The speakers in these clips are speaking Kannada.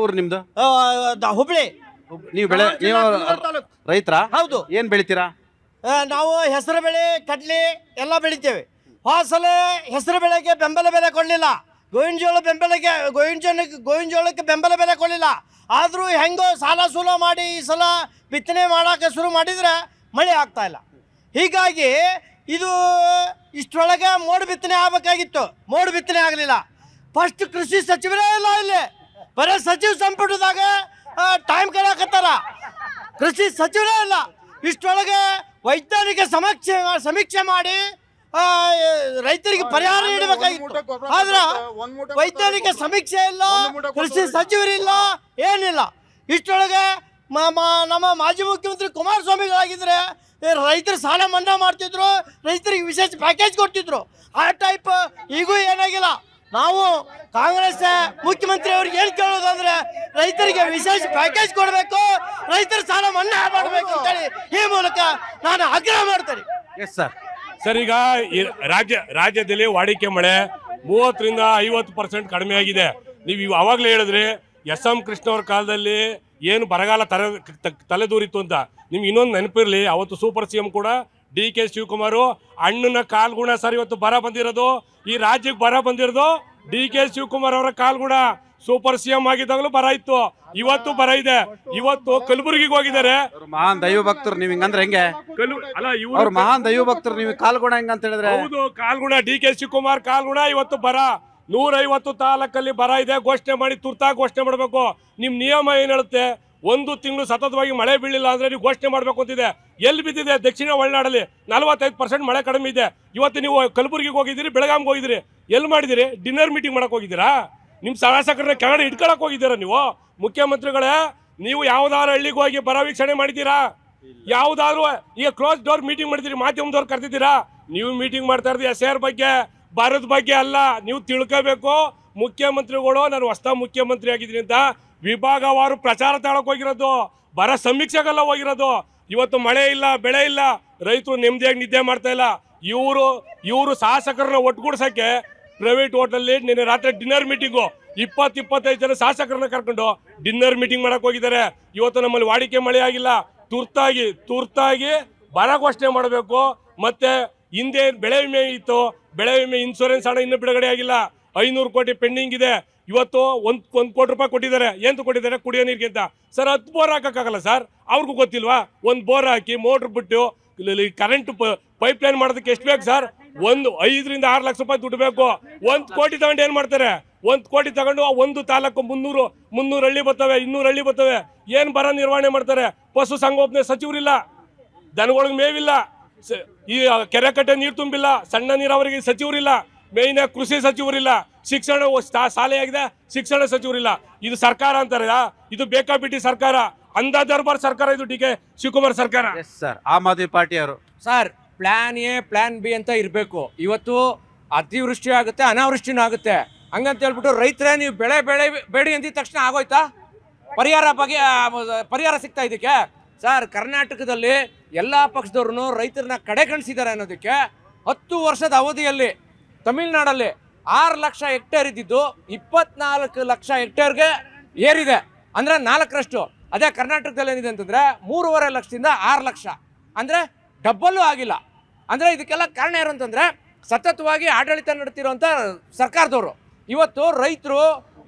ಊರು ನಿಮ್ದು? ಹುಬ್ಳಿ. ನೀವು ರೈತರ? ಹೌದು. ಏನ್ ಬೆಳಿತೀರಾ? ನಾವು ಹೆಸರು ಬೆಳೆ, ಕಡ್ಲಿ ಎಲ್ಲ ಬೆಳಿತೇವೆ. ಸಲ ಹೆಸರು ಬೆಳೆಗೆ ಬೆಂಬಲ ಬೆಲೆ ಕೊಡಲಿಲ್ಲ, ಗೋವಿನ ಜೋಳಕ್ಕೆ ಬೆಂಬಲ ಬೆಲೆ ಕೊಡಲಿಲ್ಲ. ಆದರೂ ಹೆಂಗೋ ಸಾಲ ಸೂಲ ಮಾಡಿ ಈ ಸಲ ಬಿತ್ತನೆ ಮಾಡೋಕೆ ಶುರು ಮಾಡಿದರೆ ಮಳೆ ಆಗ್ತಾ ಇಲ್ಲ. ಹೀಗಾಗಿ ಇದು ಇಷ್ಟರೊಳಗೆ ಮೋಡು ಬಿತ್ತನೆ ಆಗಬೇಕಾಗಿತ್ತು, ಮೋಡು ಬಿತ್ತನೆ ಆಗಲಿಲ್ಲ. ಫಸ್ಟ್ ಕೃಷಿ ಸಚಿವರೇ ಇಲ್ಲ ಇಲ್ಲಿ, ಬರೀ ಸಚಿವ ಸಂಪುಟದಾಗ ಟೈಮ್ ಕಳೆಯಕತ್ತಾರ, ಕೃಷಿ ಸಚಿವರೇ ಇಲ್ಲ. ಇಷ್ಟರೊಳಗೆ ವೈಜ್ಞಾನಿಕ ಸಮೀಕ್ಷೆ ಮಾಡಿ ರೈತರಿಗೆ ಪರಿಹಾರ ನೀಡಬೇಕಾಗಿತ್ತು. ಆದ್ರೆ ವೈಜ್ಞಾನಿಕ ಸಮೀಕ್ಷೆ ಇಲ್ಲ, ಕೃಷಿ ಸಚಿವರಿಲ್ಲ, ಏನಿಲ್ಲ. ಇಷ್ಟರೊಳಗೆ ನಮ್ಮ ಮಾಜಿ ಮುಖ್ಯಮಂತ್ರಿ ಕುಮಾರಸ್ವಾಮಿಗಳಾಗಿದ್ರೆ ರೈತರ ಸಾಲ ಮನ್ನಾ ಮಾಡ್ತಿದ್ರು, ರೈತರಿಗೆ ವಿಶೇಷ ಪ್ಯಾಕೇಜ್ ಕೊಡ್ತಿದ್ರು. ಆ ಟೈಪ್ ಈಗೂ ಏನಾಗಿಲ್ಲ. ನಾವು ಕಾಂಗ್ರೆಸ್ ಮುಖ್ಯಮಂತ್ರಿ ಅವ್ರಿಗೆ ಏನು ಕೇಳೋದಂದ್ರೆ ರೈತರಿಗೆ ವಿಶೇಷ ಪ್ಯಾಕೇಜ್ ಕೊಡಬೇಕು, ರೈತರ ಸಾಲ ಮನ್ನಾ ಮಾಡಬೇಕು ಅಂತೇಳಿ ಈ ಮೂಲಕ ನಾನು ಆಗ್ರಹ ಮಾಡ್ತೇನೆ. Yes sir. ಸರ್, ಈಗ ರಾಜ್ಯದಲ್ಲಿ ವಾಡಿಕೆ ಮಳೆ 30-50% ಕಡಿಮೆ ಆಗಿದೆ. ನೀವು ಅವಾಗಲೇ ಹೇಳಿದ್ರಿ ಎಸ್.ಎಂ. ಕೃಷ್ಣ ಅವ್ರ ಕಾಲದಲ್ಲಿ ಏನು ಬರಗಾಲ ತಲೆದೂರಿತ್ತು ಅಂತ. ನಿಮ್ಗೆ ಇನ್ನೊಂದು ನೆನಪಿರಲಿ, ಅವತ್ತು ಸೂಪರ್ CM ಕೂಡ ಡಿ.ಕೆ. ಶಿವಕುಮಾರ್ ಅಣ್ಣನ ಕಾಲ್ಗುಣ ಸರ್ ಇವತ್ತು ಬರ ಬಂದಿರೋದು, ಈ ರಾಜ್ಯಕ್ಕೆ ಬರ ಬಂದಿರೋದು ಡಿ.ಕೆ. ಶಿವಕುಮಾರ್ ಅವರ ಕಾಲ್ಗುಣ. ಸೂಪರ್ CM ಆಗಿದ್ದಾಗಲೂ ಬರ ಇತ್ತು, ಇವತ್ತು ಬರ ಇದೆ. ಇವತ್ತು ಕಲಬುರಗಿಗೆ ಹೋಗಿದ್ದಾರೆ. ಮಹಾನ್ ದೈವ ಭಕ್ತರು, ನೀವ್ ಹಿಂಗಂದ್ರೆ ಹೆಂಗೆ? ಅವ್ರ ಮಹಾನ್ ದೈವ ಭಕ್ತರು, ನೀವು ಕಾಲ್ಗುಣ ಹೆಂಗಂತ ಹೇಳಿದ್ರೆ? ಹೌದು, ಕಾಲ್ಗುಣ ಡಿ.ಕೆ. ಶಿವಕುಮಾರ್ ಕಾಲ್ಗುಣ. ಇವತ್ತು ಬರ 150 ತಾಲೂಕಲ್ಲಿ ಬರ ಇದೆ. ಘೋಷಣೆ ಮಾಡಿ, ತುರ್ತಾಗಿ ಘೋಷಣೆ ಮಾಡಬೇಕು. ನಿಮ್ ನಿಯಮ ಏನ್ ಹೇಳುತ್ತೆ? 1 ತಿಂಗಳು ಸತತವಾಗಿ ಮಳೆ ಬೀಳಿಲ್ಲ ಅಂದ್ರೆ ನೀವು ಘೋಷಣೆ ಮಾಡ್ಬೇಕು ಅಂತಿದೆ. ಎಲ್ಲಿ ಬಿದ್ದಿದೆ? ದಕ್ಷಿಣ ಒಳನಾಡಲ್ಲಿ 45% ಮಳೆ ಕಡಿಮೆ ಇದೆ. ಇವತ್ತು ನೀವು ಕಲಬುರಗಿಗೆ ಹೋಗಿದ್ದೀರಿ, ಬೆಳಗಾಂಗೆ ಹೋಗಿದ್ದೀರಿ, ಎಲ್ಲಿ ಮಾಡಿದಿರಿ? ಡಿನ್ನರ್ ಮೀಟಿಂಗ್ ಮಾಡಕ್ ಹೋಗಿದ್ದೀರಾ? ನಿಮ್ ಶಾಸಕರನ್ನ ಕೆಳಗಡೆ ಇಟ್ಕೊಳಕ್ ಹೋಗಿದ್ದೀರಾ ನೀವು? ಮುಖ್ಯಮಂತ್ರಿಗಳೇ, ನೀವು ಯಾವ್ದಾದ್ರು ಹಳ್ಳಿಗೆ ಹೋಗಿ ಬರ ವೀಕ್ಷಣೆ ಮಾಡಿದ್ದೀರಾ? ಯಾವ್ದಾದ್ರು ಈಗ ಕ್ಲೋಸ್ ಡೋರ್ ಮೀಟಿಂಗ್ ಮಾಡಿದಿರಿ, ಮಾಧ್ಯಮದವ್ರು ಕರೆದಿದ್ದೀರಾ? ನೀವು ಮೀಟಿಂಗ್ ಮಾಡ್ತಾ ಇರೋದು SR ಬಗ್ಗೆ, ಬರದ ಬಗ್ಗೆ ಅಲ್ಲ. ನೀವು ತಿಳ್ಕೋಬೇಕು, ಮುಖ್ಯಮಂತ್ರಿಗಳು ನಾನು ಹೊಸ ಮುಖ್ಯಮಂತ್ರಿ ಆಗಿದ್ದೀನಿ ಅಂತ ವಿಭಾಗವಾರು ಪ್ರಚಾರ ತಾಳಕ್ ಹೋಗಿರೋದು, ಬರ ಸಮೀಕ್ಷೆಗೆಲ್ಲ ಹೋಗಿರೋದು. ಇವತ್ತು ಮಳೆ ಇಲ್ಲ, ಬೆಳೆ ಇಲ್ಲ, ರೈತರು ನೆಮ್ಮದಿಯಾಗಿ ನಿದ್ದೆ ಮಾಡ್ತಾ ಇಲ್ಲ. ಇವರು ಶಾಸಕರನ್ನ ಒಟ್ಟುಗೂಡ್ಸಕ್ಕೆ ಪ್ರೈವೇಟ್ ಹೋಟೆಲ್ಲಿ ನಿನ್ನೆ ರಾತ್ರಿ ಡಿನ್ನರ್ ಮೀಟಿಂಗು 20-25 ಜನ ಶಾಸಕರನ್ನ ಕರ್ಕೊಂಡು ಡಿನ್ನರ್ ಮೀಟಿಂಗ್ ಮಾಡಕ್ ಹೋಗಿದ್ದಾರೆ. ಇವತ್ತು ನಮ್ಮಲ್ಲಿ ವಾಡಿಕೆ ಮಳೆ ಆಗಿಲ್ಲ, ತುರ್ತಾಗಿ ಬರ ಘೋಷಣೆ ಮಾಡಬೇಕು. ಮತ್ತೆ ಹಿಂದೆ ಬೆಳೆ ವಿಮೆ ಇತ್ತು, ಬೆಳೆ ವಿಮೆ ಇನ್ಶೂರೆನ್ಸ್ ಹಣ ಇನ್ನೂ ಬಿಡುಗಡೆ ಆಗಿಲ್ಲ, 500 ಕೋಟಿ ಪೆಂಡಿಂಗ್ ಇದೆ. ಇವತ್ತು ಒಂದು ಕೋಟಿ ರೂಪಾಯಿ ಕೊಟ್ಟಿದ್ದಾರೆ. ಏನು ಕೊಟ್ಟಿದ್ದಾರೆ? ಕುಡಿಯೋ ನೀರಿಗೆ ಅಂತ. ಸರ್, 10 ಬೋರ್ ಹಾಕಕ್ಕಾಗಲ್ಲ ಸರ್, ಅವ್ರಿಗೂ ಗೊತ್ತಿಲ್ವಾ? ಒಂದು ಬೋರ್ ಹಾಕಿ ಮೋಟ್ರ್ ಬಿಟ್ಟು ಕರೆಂಟ್ ಪೈಪ್ ಲೈನ್ ಮಾಡೋದಕ್ಕೆ ಎಷ್ಟು ಬೇಕು ಸರ್? 5-6 ಲಕ್ಷ ರೂಪಾಯಿ ದುಡ್ಡು ಬೇಕು. 1 ಕೋಟಿ ತಗೊಂಡು ಏನು ಮಾಡ್ತಾರೆ? 1 ಕೋಟಿ ತಗೊಂಡು ಒಂದು ತಾಲೂಕು 300 ಹಳ್ಳಿ ಬರ್ತವೆ, 200 ಹಳ್ಳಿ ಬರ್ತವೆ. ಏನು ಬರ ನಿರ್ವಹಣೆ ಮಾಡ್ತಾರೆ? ಪಶು ಸಂಗೋಪನೆ ಸಚಿವರಿಲ್ಲ, ದನಗಳಿಗೆ ಮೇವಿಲ್ಲ, ಈ ಕೆರೆ ಕಟ್ಟೆ ನೀರು ತುಂಬಿಲ್ಲ, ಸಣ್ಣ ನೀರಾವರಿಗೆ ಸಚಿವರಿಲ್ಲ, ಮೇಯ್ನ ಕೃಷಿ ಸಚಿವರಿಲ್ಲ, ಶಿಕ್ಷಣ ಶಾಲೆಯಾಗಿದೆ, ಶಿಕ್ಷಣ ಸಚಿವರಿಲ್ಲ. ಇದು ಸರ್ಕಾರ ಅಂತಾರೆ? ಇದು ಬೇಕಾಬಿಟ್ಟಿ ಸರ್ಕಾರ, ಅಂಧ ದರ್ಬಾರ್ ಸರ್ಕಾರ ಇದು ಡಿ.ಕೆ. ಶಿವಕುಮಾರ್ ಸರ್ಕಾರ. Yes sir. ಆಮ್ ಆದ್ಮಿ ಪಾರ್ಟಿ ಅವರು sir, plan A plan B ಅಂತ ಇರಬೇಕು. ಇವತ್ತು ಅತಿವೃಷ್ಟಿ ಆಗುತ್ತೆ, ಅನಾವೃಷ್ಟಿನೂ ಆಗುತ್ತೆ. ಹಂಗಂತ ಹೇಳ್ಬಿಟ್ಟು ರೈತರೇ ನೀವು ಬೇಡಿ ಅಂದಿದ ತಕ್ಷಣ ಆಗೋಯ್ತಾ? ಪರಿಹಾರ ಸಿಗ್ತಾ ಇದಕ್ಕೆ? ಸರ್, ಕರ್ನಾಟಕದಲ್ಲಿ ಎಲ್ಲ ಪಕ್ಷದವ್ರು ರೈತರನ್ನ ಕಡೆ ಕಣಿಸಿದ್ದಾರೆ ಅನ್ನೋದಕ್ಕೆ 10 ವರ್ಷದ ಅವಧಿಯಲ್ಲಿ ತಮಿಳುನಾಡಲ್ಲಿ 6 ಲಕ್ಷ ಹೆಕ್ಟೇರ್ ಇದ್ದಿದ್ದು 24 ಲಕ್ಷ ಹೆಕ್ಟೇರ್ಗೆ ಏರಿದೆ, ಅಂದರೆ 4ರಷ್ಟು. ಅದೇ ಕರ್ನಾಟಕದಲ್ಲಿ ಏನಿದೆ ಅಂತಂದರೆ 3.5 ಲಕ್ಷದಿಂದ 6 ಲಕ್ಷ, ಅಂದರೆ ಡಬ್ಬಲ್ಲು ಆಗಿಲ್ಲ. ಅಂದರೆ ಇದಕ್ಕೆಲ್ಲ ಕಾರಣ ಏನು ಅಂತಂದರೆ ಸತತವಾಗಿ ಆಡಳಿತ ನಡೆತಿರೋಂಥ ಸರ್ಕಾರದವರು. ಇವತ್ತು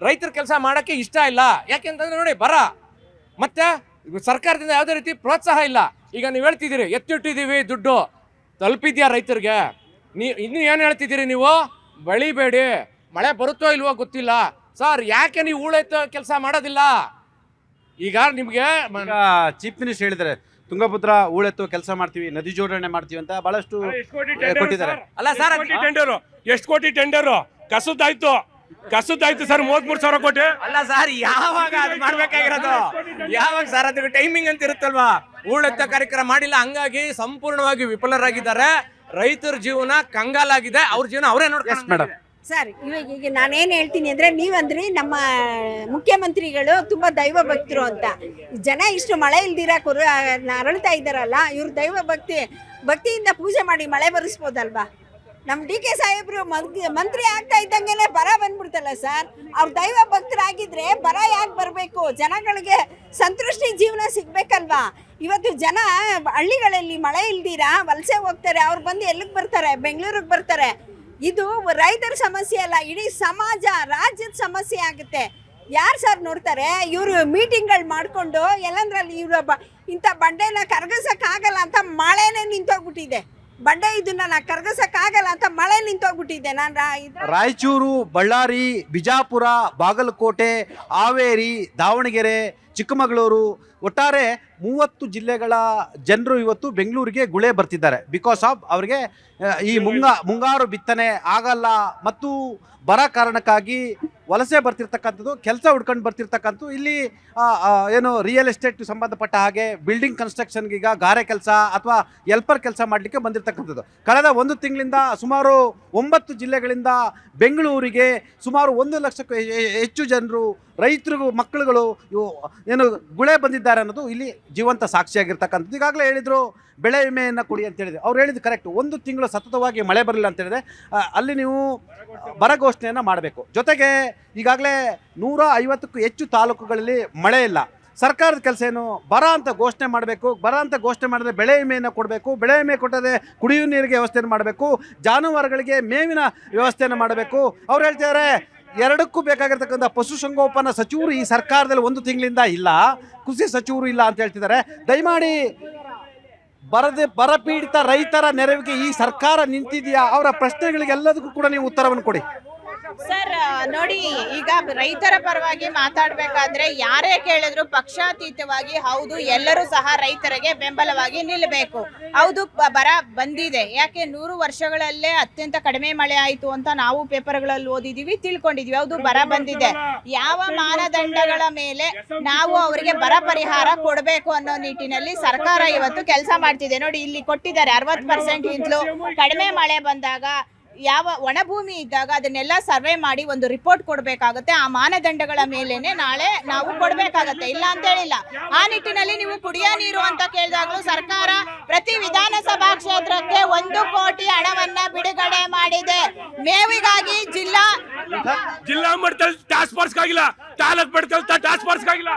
ರೈತರ ಕೆಲಸ ಮಾಡೋಕ್ಕೆ ಇಷ್ಟ ಇಲ್ಲ. ಯಾಕೆಂತಂದರೆ ನೋಡಿ, ಬರ ಮತ್ತು ಸರ್ಕಾರದಿಂದ ಯಾವುದೇ ರೀತಿ ಪ್ರೋತ್ಸಾಹ ಇಲ್ಲ. ಈಗ ನೀವು ಹೇಳ್ತಿದ್ದೀರಿ ಎತ್ತಿಟ್ಟಿದ್ದೀವಿ, ದುಡ್ಡು ತಲುಪಿದ್ಯಾ ರೈತರಿಗೆ? ಇನ್ನೂ ಏನು ಹೇಳ್ತಿದ್ದೀರಿ ನೀವು? ಬೆಳಿಬೇಡಿ, ಮಳೆ ಬರುತ್ತೋ ಇಲ್ವೋ ಗೊತ್ತಿಲ್ಲ. ಸರ್, ಯಾಕೆ ನೀವು ಹೂಳೆತ್ತೋ ಕೆಲಸ ಮಾಡೋದಿಲ್ಲ? ಈಗ ನಿಮಗೆ ಚೀಫ್ ಮಿನಿಸ್ಟರ್ ಹೇಳಿದ್ದಾರೆ, ತುಂಗಭದ್ರಾ ಹೂಳೆತ್ತೋ ಕೆಲಸ ಮಾಡ್ತೀವಿ, ನದಿ ಜೋಡಣೆ ಮಾಡ್ತೀವಿ ಅಂತ ಬಹಳಷ್ಟು ಕೊಟ್ಟಿದ್ದಾರೆ. ಅಲ್ಲ ಸರ್, ಎಷ್ಟು ಕೋಟಿ ಟೆಂಡರು ಕಸದಾಯ್ತು ಸರ್? 33,000 ಕೋಟಿ. ಅಲ್ಲ ಸರ್, ಯಾವಾಗ ಅದು ಮಾಡ್ಬೇಕಾಗಿರೋದು? ಯಾವಾಗ ಸರ್? ಅದಕ್ಕೆ ಟೈಮಿಂಗ್ ಅಂತ ಇರುತ್ತಲ್ವಾ? ಹೂಳೆತ್ತ ಕಾರ್ಯಕ್ರಮ ಮಾಡಿಲ್ಲ, ಹಂಗಾಗಿ ಸಂಪೂರ್ಣವಾಗಿ ವಿಫಲರಾಗಿದ್ದಾರೆ. ರೈತರ ಜೀವನ ಕಂಗಾಲಾಗಿದೆ, ಅವ್ರ ಜೀವನ ಅವರೇ ನೋಡ್ತಾರೆ ಮೇಡಮ್. ಸರ್, ಈಗ ನಾನೇನು ಹೇಳ್ತೀನಿ ಅಂದರೆ, ನೀವಂದ್ರಿ ನಮ್ಮ ಮುಖ್ಯಮಂತ್ರಿಗಳು ತುಂಬ ದೈವ ಭಕ್ತರು ಅಂತ. ಜನ ಇಷ್ಟು ಮಳೆ ಇಲ್ದಿರ ಅರಳ್ತಾ ಇದ್ದಾರಲ್ಲ, ಇವ್ರು ದೈವ ಭಕ್ತಿಯಿಂದ ಪೂಜೆ ಮಾಡಿ ಮಳೆ ಬರೆಸ್ಬೋದಲ್ವಾ? ನಮ್ಮ ಡಿ ಕೆ ಸಾಹೇಬ್ರು ಮಂತ್ರಿ ಆಗ್ತಾ ಇದ್ದಂಗೆನೆ ಬರ ಬಂದ್ಬಿಡ್ತಲ್ಲ ಸರ್. ಅವ್ರ ದೈವ ಭಕ್ತರಾಗಿದ್ರೆ ಬರ ಯಾಕೆ ಬರಬೇಕು? ಜನಗಳಿಗೆ ಸಂತೃಷ್ಟಿ ಜೀವನ ಸಿಗ್ಬೇಕಲ್ವಾ? ಇವತ್ತು ಜನ ಹಳ್ಳಿಗಳಲ್ಲಿ ಮಳೆ ಇಲ್ದಿರಾ ವಲಸೆ ಹೋಗ್ತಾರೆ. ಅವ್ರು ಬಂದು ಎಲ್ಲಿಗೆ ಬರ್ತಾರೆ? ಬೆಂಗಳೂರಿಗೆ ಬರ್ತಾರೆ. ಇದು ರೈತರ ಸಮಸ್ಯೆ ಅಲ್ಲ, ಇಡೀ ಸಮಾಜ ರಾಜ್ಯದ ಸಮಸ್ಯೆ ಆಗುತ್ತೆ. ಯಾರು ಸರ್ ನೋಡ್ತಾರೆ? ಇವರು ಮೀಟಿಂಗ್ಗಳು ಮಾಡಿಕೊಂಡು ಎಲ್ಲಂದ್ರಲ್ಲಿ ಇವರು ಇಂಥ ಬಂಡೆನ ಕರಗಿಸೋಕ್ಕಾಗಲ್ಲ ಅಂತ ಮಳೆನೇ ನಿಂತೋಗ್ಬಿಟ್ಟಿದೆ. ಬಂಡೆ ಇದನ್ನ ಕರಗಿಸೋಕ್ಕಾಗಲ್ಲ ಅಂತ ಮಳೆ ನಿಂತೋಗ್ಬಿಟ್ಟಿದೆ. ರಾಯಚೂರು, ಬಳ್ಳಾರಿ, ಬಿಜಾಪುರ, ಬಾಗಲಕೋಟೆ, ಹಾವೇರಿ, ದಾವಣಗೆರೆ, ಚಿಕ್ಕಮಗಳೂರು, ಒಟ್ಟಾರೆ 30 ಜಿಲ್ಲೆಗಳ ಜನರು ಇವತ್ತು ಬೆಂಗಳೂರಿಗೆ ಗುಳೆ ಬರ್ತಿದ್ದಾರೆ. ಬಿಕಾಸ್ ಆಫ್ ಅವರಿಗೆ ಈ ಮುಂಗಾರು ಬಿತ್ತನೆ ಆಗಲ್ಲ ಮತ್ತು ಬರ ಕಾರಣಕ್ಕಾಗಿ ವಲಸೆ ಬರ್ತಿರ್ತಕ್ಕಂಥದ್ದು, ಕೆಲಸ ಹುಡ್ಕೊಂಡು ಬರ್ತಿರ್ತಕ್ಕಂಥದ್ದು. ಇಲ್ಲಿ ಏನು ರಿಯಲ್ ಎಸ್ಟೇಟ್ ಸಂಬಂಧಪಟ್ಟ ಹಾಗೆ ಬಿಲ್ಡಿಂಗ್ ಕನ್ಸ್ಟ್ರಕ್ಷನ್ಗೆ ಈಗ ಗಾರೆ ಕೆಲಸ ಅಥವಾ ಎಲ್ಪರ್ ಕೆಲಸ ಮಾಡಲಿಕ್ಕೆ ಬಂದಿರತಕ್ಕಂಥದ್ದು. ಕಳೆದ 1 ತಿಂಗಳಿಂದ ಸುಮಾರು 9 ಜಿಲ್ಲೆಗಳಿಂದ ಬೆಂಗಳೂರಿಗೆ ಸುಮಾರು 1 ಲಕ್ಷಕ್ಕೂ ಹೆಚ್ಚು ಜನರು, ರೈತರು, ಮಕ್ಕಳುಗಳು ಏನು ಗುಳೆ ಬಂದಿದ್ದಾರೆ ಅನ್ನೋದು ಇಲ್ಲಿ ಜೀವಂತ ಸಾಕ್ಷಿಯಾಗಿರ್ತಕ್ಕಂಥದ್ದು. ಈಗಾಗಲೇ ಹೇಳಿದರು ಬೆಳೆ ವಿಮೆಯನ್ನು ಕೊಡಿ ಅಂತ ಹೇಳಿದ್ರು. ಅವ್ರು ಹೇಳಿದ್ದು ಕರೆಕ್ಟ್. 1 ತಿಂಗಳು ಸತತವಾಗಿ ಮಳೆ ಬರಲಿಲ್ಲ ಅಂತ ಹೇಳಿದ್ರೆ ಅಲ್ಲಿ ನೀವು ಬರ ಘೋಷಣೆಯನ್ನು ಮಾಡಬೇಕು. ಜೊತೆಗೆ ಈಗಾಗಲೇ 150ಕ್ಕೂ ಹೆಚ್ಚು ತಾಲೂಕುಗಳಲ್ಲಿ ಮಳೆ ಇಲ್ಲ. ಸರ್ಕಾರದ ಕೆಲಸ ಏನು? ಬರ ಅಂತ ಘೋಷಣೆ ಮಾಡಬೇಕು. ಬರ ಅಂತ ಘೋಷಣೆ ಮಾಡಿದ್ರೆ ಬೆಳೆ ವಿಮೆಯನ್ನು ಕೊಡಬೇಕು. ಬೆಳೆ ವಿಮೆ ಕೊಟ್ಟರೆ ಕುಡಿಯುವ ನೀರಿಗೆ ವ್ಯವಸ್ಥೆಯನ್ನು ಮಾಡಬೇಕು, ಜಾನುವಾರುಗಳಿಗೆ ಮೇವಿನ ವ್ಯವಸ್ಥೆಯನ್ನು ಮಾಡಬೇಕು. ಅವ್ರು ಹೇಳ್ತಿದ್ದಾರೆ ಎರಡಕ್ಕೂ ಬೇಕಾಗಿರ್ತಕ್ಕಂಥ ಪಶುಸಂಗೋಪನಾ ಸಚಿವರು ಈ ಸರ್ಕಾರದಲ್ಲಿ 1 ತಿಂಗಳಿಂದ ಇಲ್ಲ, ಕೃಷಿ ಸಚಿವರು ಇಲ್ಲ ಅಂತ ಹೇಳ್ತಿದ್ದಾರೆ. ದಯಮಾಡಿ ಬರಪೀಡಿತ ರೈತರ ನೆರವಿಗೆ ಈ ಸರ್ಕಾರ ನಿಂತಿದೆಯಾ? ಅವರ ಪ್ರಶ್ನೆಗಳಿಗೆಲ್ಲದಕ್ಕೂ ಕೂಡ ನೀವು ಉತ್ತರವನ್ನು ಕೊಡಿ. ಸರ್ ನೋಡಿ, ಈಗ ರೈತರ ಪರವಾಗಿ ಮಾತಾಡಬೇಕಾದ್ರೆ ಯಾರೇ ಕೇಳಿದ್ರು ಪಕ್ಷಾತೀತವಾಗಿ ಹೌದು ಎಲ್ಲರೂ ಸಹ ರೈತರಿಗೆ ಬೆಂಬಲವಾಗಿ ನಿಲ್ಲಬೇಕು. ಹೌದು ಬರ ಬಂದಿದೆ. ಯಾಕೆ 100 ವರ್ಷಗಳಲ್ಲೇ ಅತ್ಯಂತ ಕಡಿಮೆ ಮಳೆ ಆಯಿತು ಅಂತ ನಾವು ಪೇಪರ್ಗಳಲ್ಲಿ ಓದಿದೀವಿ, ತಿಳ್ಕೊಂಡಿದೀವಿ. ಹೌದು ಬರ ಬಂದಿದೆ. ಯಾವ ಮಾನದಂಡಗಳ ಮೇಲೆ ನಾವು ಅವರಿಗೆ ಬರ ಪರಿಹಾರ ಕೊಡಬೇಕು ಅನ್ನೋ ನಿಟ್ಟಿನಲ್ಲಿ ಸರ್ಕಾರ ಇವತ್ತು ಕೆಲಸ ಮಾಡ್ತಿದೆ. ನೋಡಿ ಇಲ್ಲಿ ಕೊಟ್ಟಿದ್ದಾರೆ 60% ಗಿಂತಲೂ ಕಡಿಮೆ ಮಳೆ ಬಂದಾಗ, ಯಾವ ಒಣಭೂಮಿ ಇದ್ದಾಗ ಅದನ್ನೆಲ್ಲ ಸರ್ವೆ ಮಾಡಿ ಒಂದು ರಿಪೋರ್ಟ್ ಕೊಡಬೇಕಾಗುತ್ತೆ. ಆ ಮಾನದಂಡಗಳ ಮೇಲೇನೆ ನಾಳೆ ನಾವು ಕೊಡಬೇಕಾಗತ್ತೆ, ಇಲ್ಲ ಅಂತ ಹೇಳಿಲ್ಲ. ಆ ನಿಟ್ಟಿನಲ್ಲಿ ನೀವು ಕುಡಿಯೋ ನೀರು ಅಂತ ಕೇಳಿದಾಗಲೂ ಸರ್ಕಾರ ಪ್ರತಿ ವಿಧಾನಸಭಾ ಕ್ಷೇತ್ರಕ್ಕೆ 1 ಕೋಟಿ ಹಣವನ್ನ ಬಿಡುಗಡೆ ಮಾಡಿದೆ. ಮೇವಿಗಾಗಿ ಜಿಲ್ಲಾ ಮಟ್ಟದಲ್ಲಿ ಟಾಸ್ಕ್ ಫೋರ್ಸ್ ಆಗಿಲ್ಲ, ತಾಲೂಕ್ ಮಟ್ಟದಲ್ಲಿ ಟಾಸ್ಕ್ ಫೋರ್ಸ್ ಆಗಿಲ್ಲ.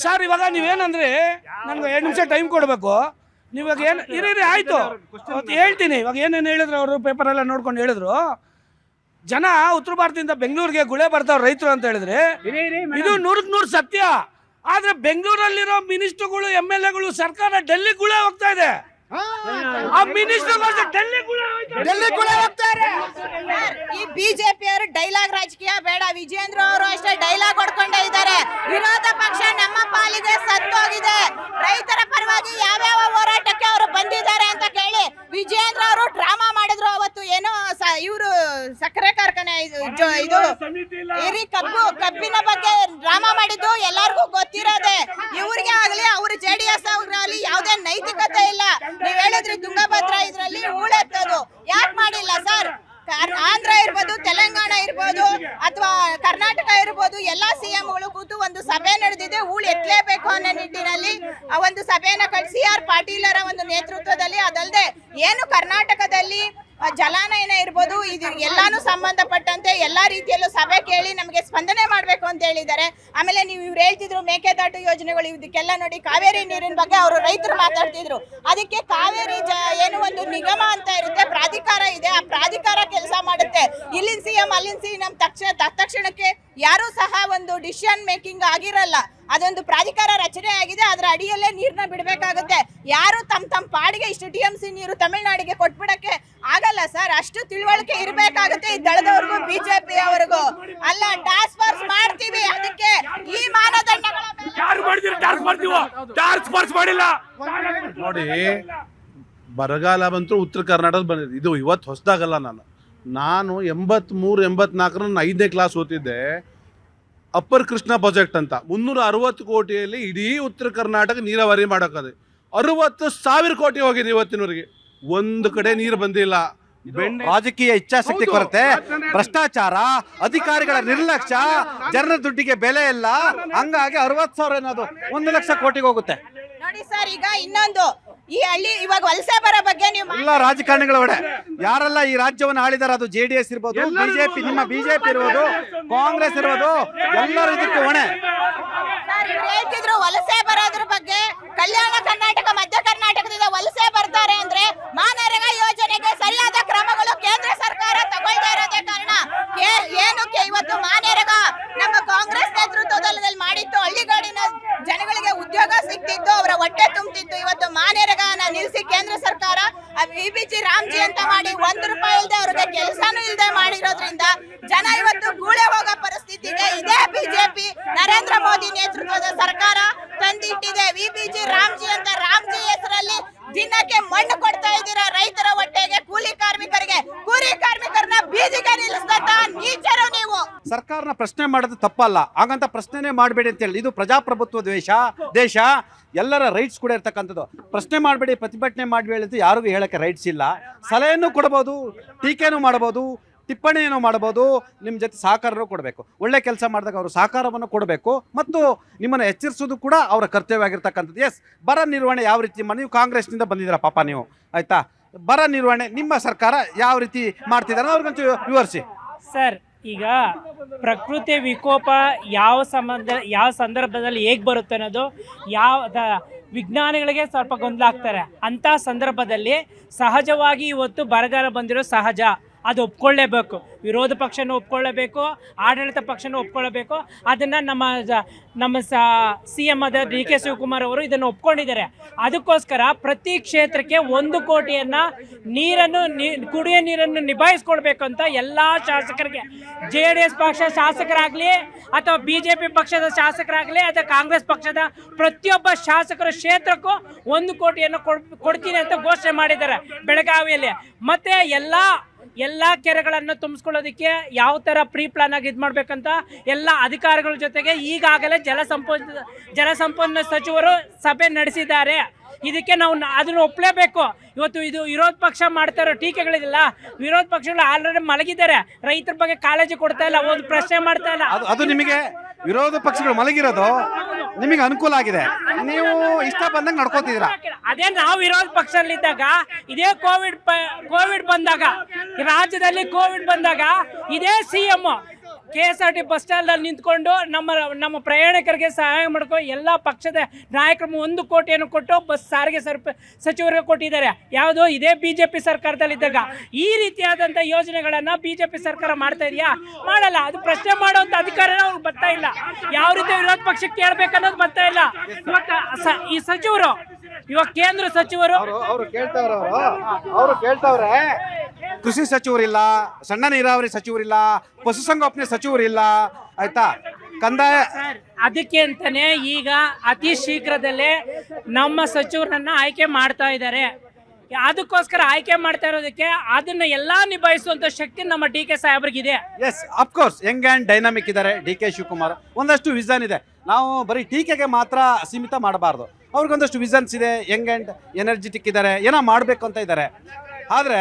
ಸರ್ ಇವಾಗ ನೀವೇನಂದ್ರೆ ನನ್ಗೆ 2 ನಿಮಿಷ ಟೈಮ್ ಕೊಡಬೇಕು. ನೀವಾಗ ಏನು ಇರೀ ಆಯ್ತು ಹೇಳ್ತೀನಿ. ಇವಾಗ ಏನೇನು ಹೇಳಿದ್ರು ಅವರು ಪೇಪರೆಲ್ಲ ನೋಡ್ಕೊಂಡು ಹೇಳಿದ್ರು, ಜನ ಉತ್ತರ ಭಾರತದಿಂದ ಬೆಂಗಳೂರಿಗೆ ಗುಳೆ ಬರ್ತಾವ್ರು ರೈತರು ಅಂತ ಹೇಳಿದ್ರೆ ಇದು 100ಕ್ಕೆ 100 ಸತ್ಯ. ಆದ್ರೆ ಬೆಂಗಳೂರಲ್ಲಿರೋ ಮಿನಿಸ್ಟರ್ಗಳು, MLAಗಳು, ಸರ್ಕಾರ ಡೆಲ್ಲಿ ಗುಳೆ ಹೋಗ್ತಾ ಇದೆ. ಆ ಮಿನಿಸ್ಟರ್ ಡೆಲ್ಲಿ ಗುಳೆ ಹೋಗ್ತಾರೆ. ಈ ಬಿಜೆಪಿಯವರು ಡೈಲಾಗ್ ರಾಜಕೀಯ ಬೇಡ. ವಿಜೇಂದ್ರ ಅವರು ಅಷ್ಟೇ ಡೈಲಾಗ್ ಹೊಡ್ಕೊಂಡೇ ಇದ್ದಾರೆ. ವಿರೋಧ ಪಕ್ಷ ನಮ್ಮ ಪಾಲಿಗೆ ಸತ್ತೋಗಿದೆ. ರೈತರ ಪರವಾಗಿ ಯಾವ್ಯಾವ ಹೋರಾಟಕ್ಕೆ ಅವರು ಬಂದಿದ್ದಾರೆ ಅಂತ ಕೇಳಿ ವಿಜೇಂದ್ರ ಅವರು ಡ್ರಾಮಾ ಮಾಡಿದ್ರು. ಅವತ್ತು ಏನೋ ಇವರು ಸಕ್ಕರೆ ಕಾರ್ಖಾನೆ ಇದು ಕಬ್ಬಿನ ಬಗ್ಗೆ ಡ್ರಾಮಾ ಮಾಡಿದ್ದು ಎಲ್ಲರಿಗೂ ಗೊತ್ತಿರೋದೆ. ಇವ್ರಿಗೆ ಆಗ್ಲಿ ಅವ್ರ JDS ಅವ್ರಲ್ಲಿ ಯಾವುದೇ ನೈತಿಕತೆ ಇಲ್ಲ. ನೀವ್ ಹೇಳಿದ್ರಿ ತುಂಗಭದ್ರಾ ಇದ್ರಲ್ಲಿ ಹೂಳೆತ್ತದು ಯಾಕೆ ಮಾಡಿಲ್ಲ ಸರ್? ಆಂಧ್ರ ಇರ್ಬೋದು, ತೆಲಂಗಾಣ ಇರ್ಬೋದು ಅಥವಾ ಕರ್ನಾಟಕ ಇರ್ಬೋದು, ಎಲ್ಲಾ CMಗಳು ಕೂತು ಒಂದು ಸಭೆ ನಡೆದಿದೆ. ಹೂಳು ಎತ್ತಲೇಬೇಕು ಅನ್ನೋ ನಿಟ್ಟಿನಲ್ಲಿ ಆ ಒಂದು ಸಭೆಯನ್ನ ಕಳಿಸಿ CR ಪಾಟೀಲರ ಒಂದು ನೇತೃತ್ವದಲ್ಲಿ. ಅದಲ್ಲದೆ ಏನು ಕರ್ನಾಟಕದಲ್ಲಿ ಜಲಾನಯನ ಇರ್ಬೋದು, ಇದು ಎಲ್ಲಾನು ಸಂಬಂಧಪಟ್ಟಂತೆ ಎಲ್ಲಾ ರೀತಿಯಲ್ಲೂ ಸಭೆ ಕೇಳಿ ನಮಗೆ ಸ್ಪಂದನೆ ಮಾಡಬೇಕು ಅಂತ ಹೇಳಿದ್ದಾರೆ. ಆಮೇಲೆ ನೀವು ಇವ್ರು ಹೇಳ್ತಿದ್ರು ಮೇಕೆದಾಟು ಯೋಜನೆಗಳು, ಇದಕ್ಕೆಲ್ಲ ನೋಡಿ ಕಾವೇರಿ ನೀರಿನ ಬಗ್ಗೆ ಅವರು ರೈತರು ಮಾತಾಡ್ತಿದ್ರು. ಅದಕ್ಕೆ ಕಾವೇರಿ ಏನು ಒಂದು ನಿಗಮ ಅಂತ ಇರುತ್ತೆ, ಪ್ರಾಧಿಕಾರ ಇದೆ. ಆ ಪ್ರಾಧಿಕಾರ ಕೆಲಸ ಮಾಡುತ್ತೆ. ಇಲ್ಲಿನ CM ಅಲ್ಲಿನ CM ತಕ್ಷಣಕ್ಕೆ ಯಾರು ಸಹ ಒಂದು ಡಿಸಿಷನ್ ಮೇಕಿಂಗ್ ಆಗಿರಲ್ಲ. ಅದೊಂದು ಪ್ರಾಧಿಕಾರ ರಚನೆ ಆಗಿದೆ, ಅದರ ಅಡಿಯಲ್ಲೇ ನೀರನ್ನ ಬಿಡಬೇಕಾಗುತ್ತೆ. ಯಾರು ತಮ್ಮ ಪಾಡಿಗೆ ಇಷ್ಟು TMC ನೀರು ತಮಿಳುನಾಡಿಗೆ ಕೊಟ್ಬಿಡಕ್ಕೆ ಆಗಲ್ಲ ಸರ್. ಅಷ್ಟು ತಿಳುವಳಿಕೆ ಇರಬೇಕಾಗುತ್ತೆ ಈ ದಳದವ್ರಿಗೂ BJP ಅವರಿಗೂ. ಅಲ್ಲ, ಟಾಸ್ಕ್ ಫೋರ್ಸ್ ಮಾಡ್ತೀವಿ, ಅದಕ್ಕೆ ಈ ಮಾನದಂಡಗಳ ನೋಡಿ, ಬರಗಾಲ ಬಂತು ಉತ್ತರ ಕರ್ನಾಟಕದ ಬಂದಿದೆ. ಇದು ಇವತ್ತು ಹೊಸದಾಗಲ್ಲ. ನಾನು 83-84 5ನೇ ಕ್ಲಾಸ್ ಓದ್ತಿದ್ದೆ. ಅಪ್ಪರ್ ಕೃಷ್ಣ ಪ್ರಾಜೆಕ್ಟ್ ಅಂತ 360 ಕೋಟಿಯಲ್ಲಿ ಇಡೀ ಉತ್ತರ ಕರ್ನಾಟಕ ನೀರಾವರಿ ಮಾಡೋಕ್ಕದೆ. 60,000 ಕೋಟಿ ಹೋಗಿದೆ ಇವತ್ತಿನವರೆಗೆ. ಒಂದು ಕಡೆ ನೀರು ಬಂದಿಲ್ಲ. ರಾಜಕೀಯ ಇಚ್ಛಾಶಕ್ತಿ ಕೊರತೆ, ಭ್ರಷ್ಟಾಚಾರ, ಅಧಿಕಾರಿಗಳ ನಿರ್ಲಕ್ಷ್ಯ, ಜನರ ದುಡ್ಡಿಗೆ ಬೆಲೆ ಇಲ್ಲ. ಹಂಗಾಗಿ 60,000 ಅನ್ನೋದು 1 ಲಕ್ಷ ಕೋಟಿಗೆ ಹೋಗುತ್ತೆ. ನೋಡಿ ಸರ್, ಈಗ ಇನ್ನೊಂದು ಈ ಹಳ್ಳಿ ಇವಾಗ ವಲಸೆ ಬರೋ ಬಗ್ಗೆ ನೀವು ಎಲ್ಲ ರಾಜಕಾರಣಿಗಳ ಹೊಣೆ. ಯಾರೆಲ್ಲ ಈ ರಾಜ್ಯವನ್ನು ಆಳಿದಾರೆ, ಅದು JDS ಇರ್ಬೋದು, ಬಿಜೆಪಿ, ನಿಮ್ಮ ಬಿಜೆಪಿ ಇರ್ಬೋದು, ಕಾಂಗ್ರೆಸ್ ಇರ್ಬೋದು, ಎಲ್ಲರೂ ಇದಕ್ಕೆ ಹೊಣೆ. ಸರ್, ಇವ್ರು ಹೇಳ್ತಿದ್ರು ವಲಸೆ ಬರೋದ್ರ ಬಗ್ಗೆ. ಕಲ್ಯಾಣ ಕರ್ನಾಟಕ, ಮಧ್ಯ ಕರ್ನಾಟಕದಿಂದ ವಲಸೆ ಬರ್ತಾರೆ ಅಂದ್ರೆ ಮಾನರೇಗಾ ಯೋಜನೆಗೆ ಸರಿಯಾದ ಕ್ರಮಗಳು ಕೇಂದ್ರ ಸರ್ಕಾರ ತಗೊಳ್ತಾ ಇರೋದೇ ಕಾರಣ. ಏನಕ್ಕೆ ಇವತ್ತು ಮಾನರೇಗಾ ನಮ್ಮ ಕಾಂಗ್ರೆಸ್ ನೇತೃತ್ವದಲ್ಲಿ ಮಾಡಿತ್ತು, ಹಳ್ಳಿಗಾಡಿನ ಜನಗಳಿಗೆ ಉದ್ಯೋಗ ಸಿಗ್ತಿತ್ತು, ಅವರ ಹೊಟ್ಟೆ ತುಂಬುತ್ತಿತ್ತು. ಇವತ್ತು ಮಾನರೇಗಾನ ನಿಲ್ಲಿಸಿ ಕೇಂದ್ರ ಸರ್ಕಾರ VBG ರಾಮ್ಜಿ ಅಂತ ಮಾಡಿ 1 ರೂಪಾಯಿ ಇಲ್ಲದೆ ಅವ್ರಿಗೆ ಕೆಲಸನೂ ಇಲ್ಲದೆ ಮಾಡಿರೋದ್ರಿಂದ ಜನ ಇವತ್ತು ಗೂಳೆ ಹೋಗೋ ಪರಿಸ್ಥಿತಿ ಇದೆ. ಇದೇ ಬಿಜೆಪಿ ನರೇಂದ್ರ ಮೋದಿ ನೇತೃತ್ವದ ಸರ್ಕಾರ ತಂದಿಟ್ಟಿದೆ VBG ರಾಮ್ಜಿ ಅಂತ. ರಾಮ್ಜಿ ಹೆಸರಲ್ಲಿ ದಿನಕ್ಕೆ ಮಣ್ಣು ಕೊಡ್ತಾ ಇದ್ದೀರಾ ರೈತರ ಹೊಟ್ಟೆಗೆ, ಕೂಲಿ ಕಾರ್ಮಿಕರಿಗೆ. ಕೂಲಿ ಕಾರ್ಮಿಕರನ್ನ ಬೀದಿಗೆ ನಿಲ್ಲಿಸ್ದಂತ ನೀಚರು ನೀವು. ಸರ್ಕಾರನ ಪ್ರಶ್ನೆ ಮಾಡೋದು ತಪ್ಪಲ್ಲ, ಹಾಗಂತ ಪ್ರಶ್ನೆನೇ ಮಾಡಬೇಡಿ ಅಂತ ಹೇಳಿ. ಇದು ಪ್ರಜಾಪ್ರಭುತ್ವ ದೇಶ, ಎಲ್ಲರ ರೈಟ್ಸ್ ಕೂಡ ಇರ್ತಕ್ಕಂಥದ್ದು. ಪ್ರಶ್ನೆ ಮಾಡಬೇಡಿ, ಪ್ರತಿಭಟನೆ ಮಾಡಬೇಡಿ ಅಂತ ಯಾರಿಗೂ ಹೇಳಕ್ಕೆ ರೈಟ್ಸ್ ಇಲ್ಲ. ಸಲಹೆಯನ್ನು ಕೊಡ್ಬೋದು, ಟೀಕೆನೂ ಮಾಡ್ಬೋದು, ಟಿಪ್ಪಣಿಯನ್ನು ಮಾಡ್ಬೋದು, ನಿಮ್ಮ ಜೊತೆ ಸಹಕಾರನೂ ಕೊಡಬೇಕು. ಒಳ್ಳೆ ಕೆಲಸ ಮಾಡಿದಾಗ ಅವರು ಸಹಕಾರವನ್ನು ಕೊಡಬೇಕು ಮತ್ತು ನಿಮ್ಮನ್ನು ಎಚ್ಚರಿಸೋದು ಕೂಡ ಅವರ ಕರ್ತವ್ಯ ಆಗಿರ್ತಕ್ಕಂಥದ್ದು. ಎಸ್, ಬರ ನಿರ್ವಹಣೆ ಯಾವ ರೀತಿ ನೀವು ಕಾಂಗ್ರೆಸ್ನಿಂದ ಬಂದಿದ್ದೀರಾ ಪಾಪ ನೀವು, ಆಯಿತಾ? ಬರ ನಿರ್ವಹಣೆ ನಿಮ್ಮ ಸರ್ಕಾರ ಯಾವ ರೀತಿ ಮಾಡ್ತಿದ್ದಾರೆ ಅವ್ರಿಗಂತೂ ವಿವರಿಸಿ. ಸರ್, ಈಗ ಪ್ರಕೃತಿ ವಿಕೋಪ ಯಾವ ಸಂದರ್ಭದಲ್ಲಿ ಹೇಗೆ ಬರುತ್ತೆ ಅನ್ನೋದು ವಿಜ್ಞಾನಿಗಳಿಗೆ ಸ್ವಲ್ಪ ಗೊಂದಲ ಆಗ್ತಾರೆ. ಅಂಥ ಸಂದರ್ಭದಲ್ಲಿ ಸಹಜವಾಗಿ ಇವತ್ತು ಬರಗಾಲ ಬಂದಿರೋ ಸಹಜ, ಅದು ಒಪ್ಕೊಳ್ಳೇಬೇಕು. ವಿರೋಧ ಪಕ್ಷನೂ ಒಪ್ಕೊಳ್ಳೇಬೇಕು, ಆಡಳಿತ ಪಕ್ಷನೂ ಒಪ್ಕೊಳ್ಳಬೇಕು. ಅದನ್ನು ನಮ್ಮ CM ಆದ DK ಶಿವಕುಮಾರ್ ಅವರು ಇದನ್ನು ಒಪ್ಕೊಂಡಿದ್ದಾರೆ. ಅದಕ್ಕೋಸ್ಕರ ಪ್ರತಿ ಕ್ಷೇತ್ರಕ್ಕೆ 1 ಕೋಟಿಯನ್ನು ಕುಡಿಯೋ ನೀರನ್ನು ನಿಭಾಯಿಸ್ಕೊಡ್ಬೇಕು ಅಂತ ಎಲ್ಲ ಶಾಸಕರಿಗೆ, JDS ಪಕ್ಷ ಶಾಸಕರಾಗಲಿ ಅಥವಾ BJP ಪಕ್ಷದ ಶಾಸಕರಾಗಲಿ ಅಥವಾ ಕಾಂಗ್ರೆಸ್ ಪಕ್ಷದ ಪ್ರತಿಯೊಬ್ಬ ಶಾಸಕರ ಕ್ಷೇತ್ರಕ್ಕೂ 1 ಕೋಟಿಯನ್ನು ಕೊಡ್ತೀನಿ ಅಂತ ಘೋಷಣೆ ಮಾಡಿದ್ದಾರೆ ಬೆಳಗಾವಿಯಲ್ಲಿ. ಮತ್ತು ಎಲ್ಲ ಕೆರೆಗಳನ್ನು ತುಂಬಿಸ್ಕೊಳ್ಳೋದಕ್ಕೆ ಯಾವ ಥರ ಪ್ರೀ ಪ್ಲಾನ್ ಆಗಿ ಇದು ಮಾಡಬೇಕಂತ ಎಲ್ಲ ಅಧಿಕಾರಿಗಳ ಜೊತೆಗೆ ಈಗಾಗಲೇ ಜಲಸಂಪನ್ಮೂಲ ಸಚಿವರು ಸಭೆ ನಡೆಸಿದ್ದಾರೆ. ಇದಕ್ಕೆ ನಾವು ಅದನ್ನು ಒಪ್ಪಲೇಬೇಕು. ಇವತ್ತು ಇದು ವಿರೋಧ ಪಕ್ಷ ಮಾಡ್ತಾ ಇರೋ ಟೀಕೆಗಳಿದಿಲ್ಲ, ವಿರೋಧ ಪಕ್ಷಗಳು ಆಲ್ರೆಡಿ ಮಲಗಿದ್ದಾರೆ, ರೈತರ ಬಗ್ಗೆ ಕಾಳಜಿ ಕೊಡ್ತಾ ಇಲ್ಲ, ಒಂದು ಪ್ರಶ್ನೆ ಮಾಡ್ತಾ ಇಲ್ಲ. ಅದು ನಿಮಗೆ ವಿರೋಧ ಪಕ್ಷಗಳು ಮಲಗಿರೋದು ನಿಮಗೆ ಅನುಕೂಲ ಆಗಿದೆ, ನೀವು ಇಷ್ಟ ಬಂದಂಗೆ ನಡ್ಕೋತಿದ್ದೀರಾ. ಅದೇ ನಾವು ವಿರೋಧ ಪಕ್ಷದಲ್ಲಿದ್ದಾಗ, ಇದೇ ಕೋವಿಡ್ ಬಂದಾಗ, ರಾಜ್ಯದಲ್ಲಿ ಕೋವಿಡ್ ಬಂದಾಗ ಇದೇ CM KSRT ಬಸ್ ಸ್ಟ್ಯಾಂಡಲ್ಲಿ ನಿಂತ್ಕೊಂಡು ನಮ್ಮ ಪ್ರಯಾಣಿಕರಿಗೆ ಸಹಾಯ ಮಾಡ್ಕೊಂಡು ಎಲ್ಲ ಪಕ್ಷದ ನಾಯಕರು 1 ಕೋಟಿಯನ್ನು ಕೊಟ್ಟು ಬಸ್ ಸಾರಿಗೆ ಸಚಿವರಿಗೆ ಕೊಟ್ಟಿದ್ದಾರೆ. ಯಾವುದು ಇದೇ BJP ಸರ್ಕಾರದಲ್ಲಿದ್ದಾಗ. ಈ ರೀತಿಯಾದಂಥ ಯೋಜನೆಗಳನ್ನು BJP ಸರ್ಕಾರ ಮಾಡ್ತಾ ಇದೆಯಾ? ಮಾಡಲ್ಲ. ಅದು ಪ್ರಶ್ನೆ ಮಾಡುವಂಥ ಅಧಿಕಾರನ ಅವ್ರಿಗೆ ಬರ್ತಾ ಇಲ್ಲ. ಯಾವ ರೀತಿ ವಿರೋಧ ಪಕ್ಷಕ್ಕೆ ಕೇಳಬೇಕನ್ನೋದು ಬರ್ತಾ ಇಲ್ಲ. ಇವತ್ತು ಈ ಸಚಿವರು, ಇವಾಗ ಕೇಂದ್ರ ಸಚಿವರು ಅವರು ಕೇಳ್ತಾವ್ರೆ, ಕೃಷಿ ಸಚಿವರಿಲ್ಲ, ಸಣ್ಣ ನೀರಾವರಿ ಸಚಿವರಿಲ್ಲ, ಪಶುಸಂಗೋಪನೆ ಸಚಿವರಿಲ್ಲ, ಆಯ್ತಾ, ಕಂದಾಯ. ಅದಕ್ಕೆ ಅಂತಾನೆ ಈಗ ಅತಿ ಶೀಘ್ರದಲ್ಲೇ ನಮ್ಮ ಸಚಿವರನ್ನ ಆಯ್ಕೆ ಮಾಡ್ತಾ ಇದ್ದಾರೆ. ಅದಕ್ಕೋಸ್ಕರ ಆಯ್ಕೆ ಮಾಡ್ತಾ ಇರೋದಕ್ಕೆ ಅದನ್ನ ಎಲ್ಲಾ ನಿಭಾಯಿಸುವಂತ ಶಕ್ತಿ ನಮ್ಮ DK ಸಾಹೇಬ್ರಿಗಿದೆ. Yes, of course young and dynamic ಇದ್ದಾರೆ DK ಶಿವಕುಮಾರ್. ಒಂದಷ್ಟು ವಿಷನ್ ಇದೆ, ನಾವು ಬರೀ ಟೀಕೆಗೆ ಮಾತ್ರ ಸೀಮಿತ ಮಾಡಬಾರ್ದು. ಅವ್ರಿಗೊಂದಷ್ಟು ವಿಷನ್ಸ್ ಇದೆ, ಯಂಗ್ ಆ್ಯಂಡ್ ಎನರ್ಜೆಟಿಕ್ ಇದ್ದಾರೆ, ಏನೋ ಮಾಡಬೇಕು ಅಂತ ಇದ್ದಾರೆ. ಆದರೆ